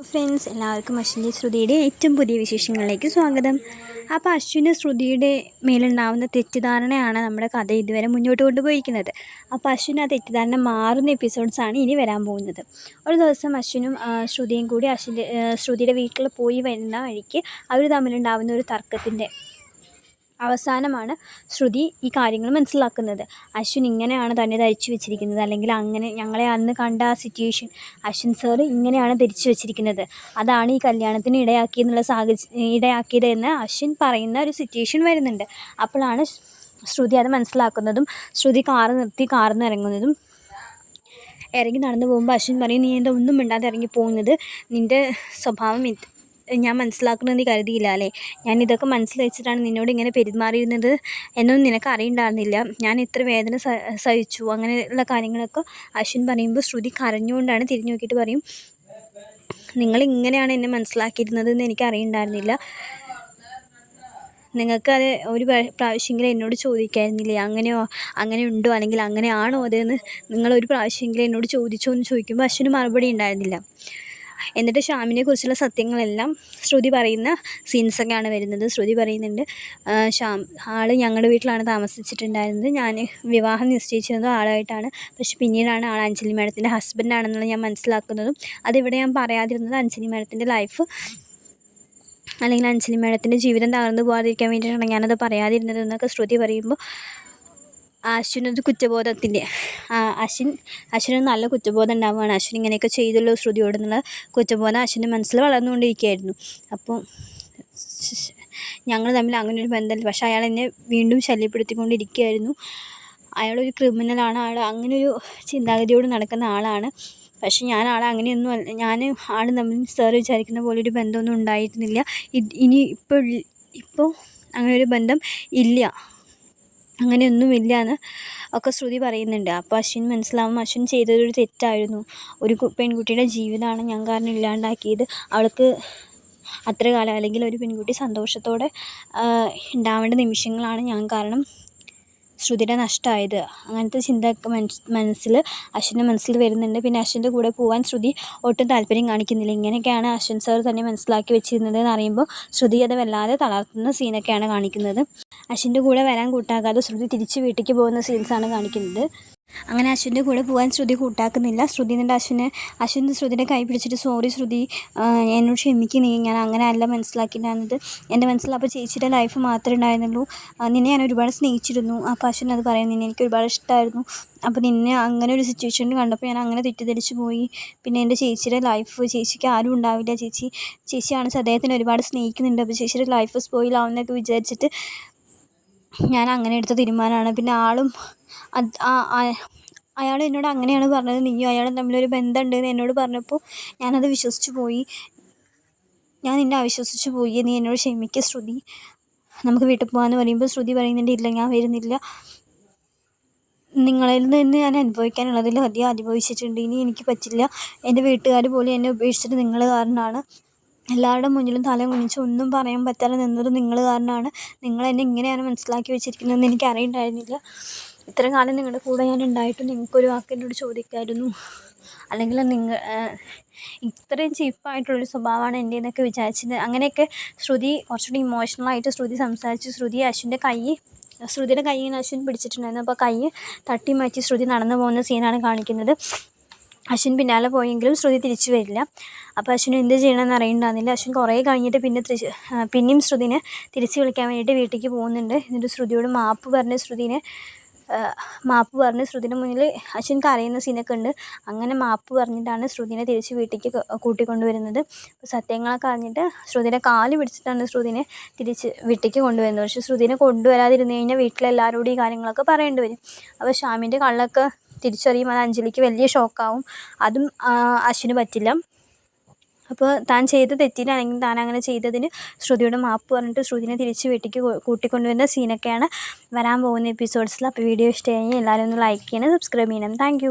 Friends, എല്ലാവർക്കും അശ്വിൻ്റെ ശ്രുതിയുടെ ഏറ്റവും പുതിയ വിശേഷങ്ങളിലേക്ക് സ്വാഗതം. അപ്പോൾ അശ്വിന് ശ്രുതിയുടെ മേലുണ്ടാവുന്ന തെറ്റിദ്ധാരണയാണ് നമ്മുടെ കഥ ഇതുവരെ മുന്നോട്ട് കൊണ്ടുപോയിരിക്കുന്നത്. അപ്പോൾ അശ്വിന് ആ തെറ്റിദ്ധാരണ മാറുന്ന എപ്പിസോഡ്സാണ് ഇനി വരാൻ പോകുന്നത്. ഒരു ദിവസം അശ്വിനും ശ്രുതിയും കൂടി ശ്രുതിയുടെ വീട്ടിൽ പോയി വരുന്ന വഴിക്ക് അവർ തമ്മിലുണ്ടാവുന്ന ഒരു തർക്കത്തിൻ്റെ അവസാനമാണ് ശ്രുതി ഈ കാര്യങ്ങൾ മനസ്സിലാക്കുന്നത്. അശ്വിൻ ഇങ്ങനെയാണ് തന്നെ ധരിച്ചു വെച്ചിരിക്കുന്നത്, അല്ലെങ്കിൽ അങ്ങനെ ഞങ്ങളെ അന്ന് കണ്ട ആ സിറ്റുവേഷൻ അശ്വിൻ സാറ് ഇങ്ങനെയാണ് ധരിച്ചു വെച്ചിരിക്കുന്നത്, അതാണ് ഈ കല്യാണത്തിന് ഇടയാക്കിയത് എന്ന് അശ്വിൻ പറയുന്ന ഒരു സിറ്റുവേഷൻ വരുന്നുണ്ട്. അപ്പോഴാണ് ശ്രുതി അത് മനസ്സിലാക്കുന്നതും ശ്രുതി കാറ് നിർത്തി കാറിൽ നിന്ന് ഇറങ്ങുന്നതും. ഇറങ്ങി നടന്നു പോകുമ്പോൾ അശ്വിൻ പറയും, നീ എന്താ ഒന്നും മിണ്ടാതെ ഇറങ്ങി പോകുന്നത്, നിൻ്റെ സ്വഭാവം ഞാൻ മനസ്സിലാക്കണമെന്ന് നീ കരുതിയില്ല അല്ലേ, ഞാൻ ഇതൊക്കെ മനസ്സിൽ വെച്ചിട്ടാണ് നിന്നോട് ഇങ്ങനെ പെരുമാറിയിരുന്നത് എന്നൊന്നും നിനക്ക് അറിയണ്ടായിരുന്നില്ല, ഞാൻ ഇത്ര വേദന സഹിച്ചു, അങ്ങനെയുള്ള കാര്യങ്ങളൊക്കെ അശ്വിൻ പറയുമ്പോൾ ശ്രുതി കരഞ്ഞുകൊണ്ടാണ് തിരിഞ്ഞു നോക്കിയിട്ട് പറയും, നിങ്ങൾ ഇങ്ങനെയാണ് എന്നെ മനസ്സിലാക്കിയിരുന്നത് എന്ന് എനിക്ക് അറിയണ്ടായിരുന്നില്ല, നിങ്ങൾക്കത് ഒരു പ്രാവശ്യമെങ്കിലും എന്നോട് ചോദിക്കായിരുന്നില്ലേ, അങ്ങനെ ഉണ്ടോ അല്ലെങ്കിൽ അങ്ങനെയാണോ അതെന്ന് നിങ്ങളൊരു പ്രാവശ്യമെങ്കിലും എന്നോട് ചോദിച്ചോ എന്ന് ചോദിക്കുമ്പോൾ അശ്വിന് മറുപടി ഉണ്ടായിരുന്നില്ല. എന്നിട്ട് ഷ്യാമിനെ കുറിച്ചുള്ള സത്യങ്ങളെല്ലാം ശ്രുതി പറയുന്ന സീൻസൊക്കെയാണ് വരുന്നത്. ശ്രുതി പറയുന്നുണ്ട്, ഷ്യാം ഞങ്ങളുടെ വീട്ടിലാണ് താമസിച്ചിട്ടുണ്ടായിരുന്നത്, ഞാൻ വിവാഹം നിശ്ചയിച്ചിരുന്നത് ആളായിട്ടാണ്, പക്ഷെ പിന്നീടാണ് ആൾ അഞ്ജലി മാഡത്തിൻ്റെ ഹസ്ബൻഡാണെന്നുള്ളത് ഞാൻ മനസ്സിലാക്കുന്നതും, അതിവിടെ ഞാൻ പറയാതിരുന്നത് അഞ്ജലി മാഡത്തിൻ്റെ ലൈഫ് അല്ലെങ്കിൽ അഞ്ജലി മാഡത്തിൻ്റെ ജീവിതം തകർന്നു പോകാതിരിക്കാൻ വേണ്ടിയിട്ടാണ് ഞാനത് പറയാതിരുന്നത് എന്നൊക്കെ ശ്രുതി പറയുമ്പോൾ അശ്വിനൊരു കുറ്റബോധത്തിൻ്റെ അശ്വിന് നല്ല കുറ്റബോധം ഉണ്ടാവുകയാണ്. അശ്വിൻ ഇങ്ങനെയൊക്കെ ചെയ്തല്ലോ ശ്രുതിയോടെന്നുള്ള കുറ്റബോധം അശ്വിൻ്റെ മനസ്സിൽ വളർന്നുകൊണ്ടിരിക്കുകയായിരുന്നു. അപ്പോൾ ഞങ്ങൾ തമ്മിൽ അങ്ങനെ ഒരു ബന്ധമില്ല, പക്ഷേ അയാൾ എന്നെ വീണ്ടും ശല്യപ്പെടുത്തിക്കൊണ്ടിരിക്കുകയായിരുന്നു, അയാളൊരു ക്രിമിനലാണ്, അങ്ങനെയൊരു ചിന്താഗതിയോട് നടക്കുന്ന ആളാണ്, പക്ഷെ ഞാൻ അങ്ങനെയൊന്നും അല്ല, ഞാൻ തമ്മിൽ സാർ വിചാരിക്കുന്ന പോലെ ഒരു ബന്ധമൊന്നും ഉണ്ടായിരുന്നില്ല, ഇപ്പോൾ അങ്ങനെയൊരു ബന്ധം ഇല്ല, അങ്ങനെയൊന്നുമില്ല എന്ന് ഒക്കെ ശ്രുതി പറയുന്നുണ്ട്. അപ്പോൾ അശ്വിൻ മനസ്സിലാവും അശ്വിൻ ചെയ്തതൊരു തെറ്റായിരുന്നു, ഒരു പെൺകുട്ടിയുടെ ജീവിതമാണ് ഞാൻ കാരണം ഇല്ലാണ്ടാക്കിയത്, അവൾക്ക് അത്ര കാലം അല്ലെങ്കിൽ ഒരു പെൺകുട്ടി സന്തോഷത്തോടെ ഉണ്ടാവേണ്ട നിമിഷങ്ങളാണ് ഞാൻ കാരണം ശ്രുതിയുടെ നഷ്ടമായത്, അങ്ങനത്തെ ചിന്തയൊക്കെ അശ്വിൻ്റെ മനസ്സിൽ വരുന്നുണ്ട്. പിന്നെ അശ്വിൻ്റെ കൂടെ പോകാൻ ശ്രുതി ഒട്ടും താല്പര്യം കാണിക്കുന്നില്ല. ഇങ്ങനെയൊക്കെയാണ് അശ്വിൻ സാർ തന്നെ മനസ്സിലാക്കി വെച്ചിരുന്നത് എന്ന് അറിയുമ്പോൾ ശ്രുതി അത് വല്ലാതെ തളർത്തുന്ന സീനൊക്കെയാണ് കാണിക്കുന്നത്. അശ്വിൻ്റെ കൂടെ വരാൻ കൂട്ടാക്കാതെ ശ്രുതി തിരിച്ച് വീട്ടിലേക്ക് പോകുന്ന സീൻസാണ് കാണിക്കുന്നത്. അങ്ങനെ അശ്വിൻ്റെ കൂടെ പോകാൻ ശ്രുതി കൂട്ടാക്കുന്നില്ല. ശ്രുതി എന്നിട്ട് അശ്വിൻ ശ്രുതിയുടെ കൈ പിടിച്ചിട്ട്, സോറി ശ്രുതി, എന്നോട് ക്ഷമിക്കുന്നേ, ഞാൻ അങ്ങനെ അല്ല മനസ്സിലാക്കിയിട്ടുണ്ടായിരുന്നത്, എൻ്റെ മനസ്സിൽ അപ്പോൾ ചേച്ചിയുടെ ലൈഫ് മാത്രമേ ഉണ്ടായിരുന്നുള്ളൂ, നിന്നെ ഞാൻ ഒരുപാട് സ്നേഹിച്ചിരുന്നു. അപ്പോൾ അശ്വിൻ അത് പറയും, നിന്നെ എനിക്ക് ഒരുപാട് ഇഷ്ടമായിരുന്നു, അപ്പോൾ നിന്നെ അങ്ങനെ ഒരു സിറ്റുവേഷനിൽ കണ്ടപ്പോൾ ഞാൻ അങ്ങനെ തെറ്റിദ്ധരിച്ച് പോയി, പിന്നെ എൻ്റെ ചേച്ചിയുടെ ലൈഫ്, ചേച്ചിക്ക് ആരും ഉണ്ടാവില്ല, ചേച്ചിയാണ് അദ്ദേഹത്തിന് ഒരുപാട് സ്നേഹിക്കുന്നുണ്ട്, അപ്പോൾ ചേച്ചിയുടെ ലൈഫ് സ്പോയിൽ ആവുന്നൊക്കെ വിചാരിച്ചിട്ട് ഞാൻ അങ്ങനെ എടുത്ത തീരുമാനമാണ്. പിന്നെ അയാൾ എന്നോട് അങ്ങനെയാണ് പറഞ്ഞത്, നീയും അയാളും തമ്മിലൊരു ബന്ധമുണ്ടെന്ന് എന്നോട് പറഞ്ഞപ്പോൾ ഞാനത് വിശ്വസിച്ച് പോയി, ഞാൻ നിന്നെ അവിശ്വസിച്ച് പോയി, നീ എന്നോട് ക്ഷമിക്കുക ശ്രുതി, നമുക്ക് വീട്ടിൽ പോകാമെന്ന് പറയുമ്പോൾ ശ്രുതി പറയുന്നുണ്ട്, ഇല്ല ഞാൻ വരുന്നില്ല, നിങ്ങളിൽ നിന്ന് ഞാൻ അനുഭവിക്കാനുള്ളതിൽ അധികം അനുഭവിച്ചിട്ടുണ്ട്, ഇനി എനിക്ക് പറ്റില്ല, എൻ്റെ വീട്ടുകാർ പോലും എന്നെ ഉപേക്ഷിച്ചിട്ട് നിങ്ങൾ കാരണമാണ്, എല്ലാവരുടെ മുന്നിലും തല കുനിച്ച് ഒന്നും പറയാൻ പറ്റാതെ നിന്നത് നിങ്ങൾ കാരണമാണ്, നിങ്ങളെന്നെ ഇങ്ങനെയാണ് മനസ്സിലാക്കി വെച്ചിരിക്കുന്നതെന്ന് എനിക്ക് അറിയണ്ടായിരുന്നില്ല, ഇത്രയും കാലം നിങ്ങളുടെ കൂടെ ഞാൻ ഉണ്ടായിട്ടും നിങ്ങൾക്കൊരു വാക്ക് എന്നോട് ചോദിക്കായിരുന്നു, അല്ലെങ്കിൽ ഇത്രയും ചീപ്പായിട്ടുള്ളൊരു സ്വഭാവമാണ് എൻ്റെ എന്നൊക്കെ വിചാരിച്ചത്. അങ്ങനെയൊക്കെ ശ്രുതി കുറച്ചുകൂടി ഇമോഷണലായിട്ട് ശ്രുതി സംസാരിച്ച് ശ്രുതിയുടെ കൈ ഇങ്ങനെ അശ്വിൻ പിടിച്ചിട്ടുണ്ടായിരുന്നു. അപ്പോൾ കൈ തട്ടി മാറ്റി ശ്രുതി നടന്നു പോകുന്ന സീനാണ് കാണിക്കുന്നത്. അശ്വിൻ പിന്നാലെ പോയെങ്കിലും ശ്രുതി തിരിച്ചു വരില്ല. അപ്പോൾ അശ്വിൻ എന്ത് ചെയ്യണമെന്ന് അറിയണ്ടായിരുന്നില്ല. അശ്വിൻ കുറേ കഴിഞ്ഞിട്ട് പിന്നെയും ശ്രുതിനെ തിരിച്ച് വിളിക്കാൻ വേണ്ടിയിട്ട് വീട്ടിലേക്ക് പോകുന്നുണ്ട്. എന്നിട്ട് ശ്രുതിയോട് മാപ്പ് പറഞ്ഞ് ശ്രുതിൻ്റെ മുന്നിൽ അശ്വിൻ കരയുന്ന സീനൊക്കെ ഉണ്ട്. അങ്ങനെ മാപ്പ് പറഞ്ഞിട്ടാണ് ശ്രുതിനെ തിരിച്ച് വീട്ടിലേക്ക് കൂട്ടിക്കൊണ്ടുവരുന്നത്. അപ്പോൾ സത്യങ്ങളൊക്കെ അറിഞ്ഞിട്ട് ശ്രുതിയുടെ കാല് പിടിച്ചിട്ടാണ് ശ്രുതിനെ തിരിച്ച് വീട്ടിലേക്ക് കൊണ്ടുവരുന്നത്. പക്ഷേ ശ്രുതിനെ കൊണ്ടുവരാതിരുന്നു കഴിഞ്ഞാൽ വീട്ടിലെല്ലാവരോടും ഈ കാര്യങ്ങളൊക്കെ പറയേണ്ടി വരും. അപ്പോൾ ഷ്യാമിൻ്റെ കള്ളൊക്കെ തിരിച്ചറിയും, അത് അഞ്ജലിക്ക് വലിയ ഷോക്കാവും, അതും അശ്വിന് പറ്റില്ല. അപ്പോൾ താൻ ചെയ്ത തെറ്റിനാണെങ്കിൽ താൻ അങ്ങനെ ചെയ്തതിന് ശ്രുതിയോട് മാപ്പ് പറഞ്ഞിട്ട് ശ്രുതിനെ തിരിച്ച് വീട്ടിലേക്ക് കൂട്ടിക്കൊണ്ടുവരുന്ന സീനൊക്കെയാണ് വരാൻ പോകുന്ന എപ്പിസോഡ്സിൽ. അപ്പോൾ വീഡിയോ ഇഷ്ടമായി എല്ലാവരും ഒന്ന് ലൈക്ക് ചെയ്യണം, സബ്സ്ക്രൈബ് ചെയ്യണം. താങ്ക്